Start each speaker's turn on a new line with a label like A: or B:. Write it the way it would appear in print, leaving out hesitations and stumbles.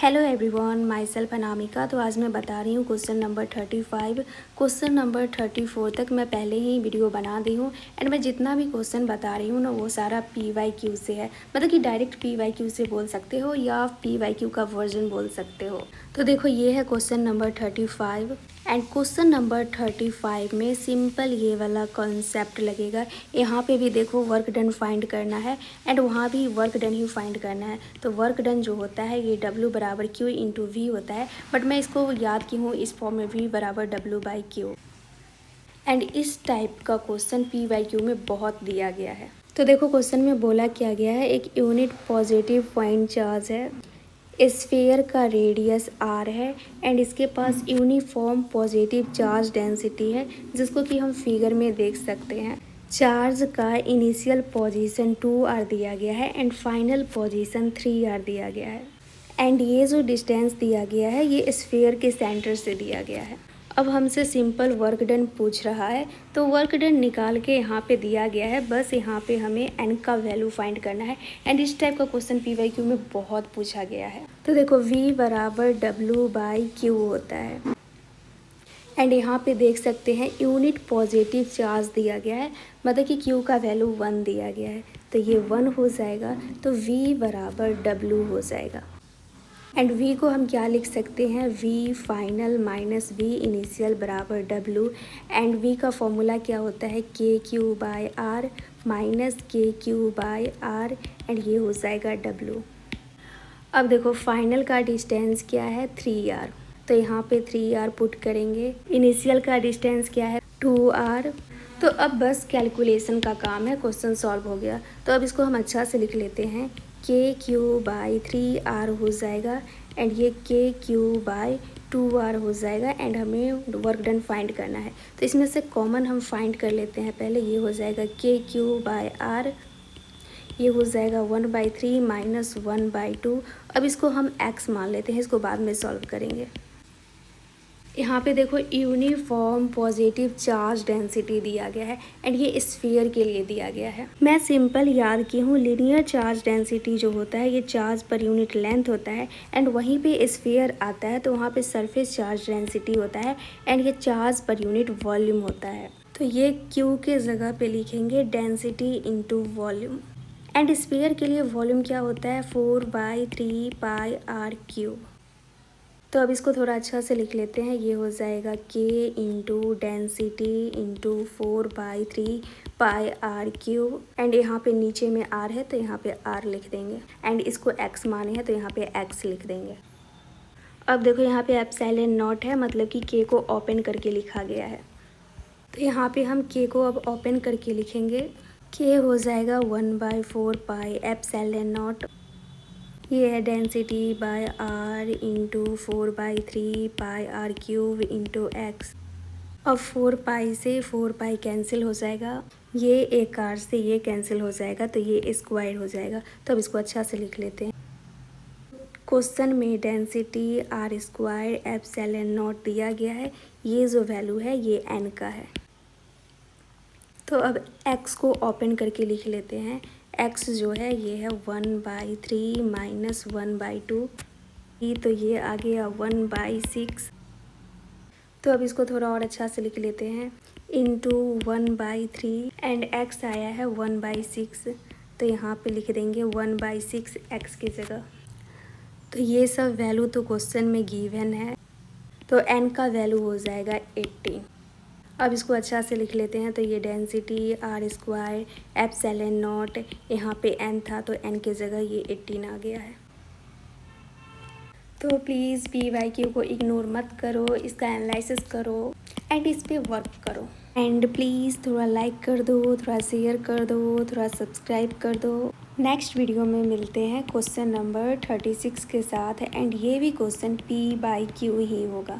A: Hello everyone, my self Anamika. तो आज मैं बता रही हूँ क्वेश्चन नंबर 35। क्वेश्चन नंबर 34 तक मैं पहले ही वीडियो बना दी हूँ एंड मैं जितना भी क्वेश्चन बता रही हूँ ना वो सारा PYQ से है। मतलब कि डायरेक्ट PYQ से बोल सकते हो या PYQ का वर्जन बोल सकते हो। तो देखो ये है question number 35 and question number 35 में सिंपल ये वाला कॉन्सेप्ट लगेगा। यहाँ पे भी देखो वर्क डन फाइंड करना है एंड वहाँ भी वर्क डन ही फाइंड करना है। तो वर्क डन जो होता है ये W बराबर Q इंटू V होता है, बट मैं इसको याद की हूँ इस फॉर्म में V बराबर W/Q। एंड इस टाइप का क्वेश्चन PYQ में बहुत दिया गया है। तो देखो क्वेश्चन में बोला क्या गया है, एक यूनिट पॉजिटिव पॉइंट चार्ज है, स्फीयर का रेडियस r है एंड इसके पास यूनिफॉर्म पॉजिटिव चार्ज डेंसिटी है, जिसको कि हम फिगर में देख सकते हैं। चार्ज का इनिशियल पोजीशन 2r दिया गया है एंड फाइनल पोजीशन 3r दिया गया है एंड ये जो डिस्टेंस दिया गया है ये स्फीयर के सेंटर से दिया गया है। अब हमसे सिंपल वर्क डन पूछ रहा है, तो वर्क डन निकाल के यहाँ पे दिया गया है, बस यहाँ पे हमें n का वैल्यू फाइंड करना है एंड इस टाइप का क्वेश्चन PYQ में बहुत पूछा गया है। तो देखो V बराबर W/Q होता है एंड यहाँ पे देख सकते हैं यूनिट पॉजिटिव चार्ज दिया गया है, मतलब कि Q का वैल्यू 1 दिया गया है, तो ये 1 हो जाएगा, तो V बराबर W हो जाएगा। एंड V को हम क्या लिख सकते हैं, V final minus V initial बराबर W एंड V का फॉर्मूला क्या होता है KQ/R माइनस KQ/R एंड ये हो जाएगा W। अब देखो फाइनल का डिस्टेंस क्या है 3R, तो यहाँ पे 3R पुट करेंगे। इनिशियल का डिस्टेंस क्या है 2R। तो अब बस कैलकुलेशन का काम है, क्वेश्चन सॉल्व हो गया। तो अब इसको हम अच्छा से लिख लेते हैं, KQ/3R हो जाएगा एंड ये KQ/2R हो जाएगा एंड हमें वर्क डन फाइंड करना है। तो इसमें से कॉमन हम फाइंड कर लेते हैं पहले। ये हो जाएगा KQ/R, ये हो जाएगा 1/3 माइनस 1/2। अब इसको हम x मान लेते हैं, इसको बाद में सॉल्व करेंगे। यहाँ पे देखो यूनिफॉर्म पॉजिटिव चार्ज डेंसिटी दिया गया है एंड ये स्फीयर के लिए दिया गया है। मैं सिंपल याद की हूँ, लीनियर चार्ज डेंसिटी जो होता है ये चार्ज पर यूनिट लेंथ होता है एंड वहीं पे स्फीयर आता है तो वहाँ पे सरफेस चार्ज डेंसिटी होता है एंड ये चार्ज पर यूनिट वॉल्यूम होता है। तो ये Q के जगह पे लिखेंगे density into volume and sphere के लिए वॉल्यूम क्या होता है 4/3 पाई r³। तो अब इसको थोड़ा अच्छा से लिख लेते हैं। ये हो जाएगा K into density into 4/3 pi r³ and यहाँ पे नीचे में R है तो यहाँ पे R लिख देंगे एंड इसको x माने हैं तो यहाँ पे x लिख देंगे। अब देखो यहाँ पे एप्सिलॉन नॉट है, मतलब कि K को ओपन करके लिखा गया है। तो यहाँ पे हम K को अब ओपन करके लिखेंगे। K हो जाएगा 1/4 पाई एप्सिलॉन नॉट, ये है डेंसिटी बाय R इंटू 4/3 पाई r³ इंटू x। अब 4 पाई से 4 पाई कैंसिल हो जाएगा, ये एक R से ये कैंसिल हो जाएगा तो ये स्क्वायर हो जाएगा। तो अब इसको अच्छा से लिख लेते हैं। क्वेश्चन में डेंसिटी r² एप्सिलॉन नॉट दिया गया है, ये जो वैल्यू है ये n का है। तो अब x को ओपन करके लिख लेते हैं। x जो है ये है 1/3 माइनस 1/2, तो ये आ गया 1/6। तो अब इसको थोड़ा और अच्छा से लिख लेते हैं, इंटू 1/3 एंड x आया है 1/6, तो यहाँ पे लिख देंगे 1/6 x की जगह। तो ये सब वैल्यू तो क्वेश्चन में गिवन है, तो n का वैल्यू हो जाएगा 18। अब इसको अच्छा से लिख लेते हैं। तो ये डेंसिटी r² एप्सिलॉन नॉट, यहाँ पे n था तो n की जगह ये 18 आ गया है। तो प्लीज़ PYQ को इग्नोर मत करो, इसका एनालिसिस करो एंड इस पे वर्क करो एंड प्लीज़ थोड़ा लाइक कर दो, थोड़ा शेयर कर दो, थोड़ा सब्सक्राइब कर दो। नेक्स्ट वीडियो में मिलते हैं क्वेश्चन नंबर 36 के साथ एंड ये भी क्वेश्चन PYQ ही होगा।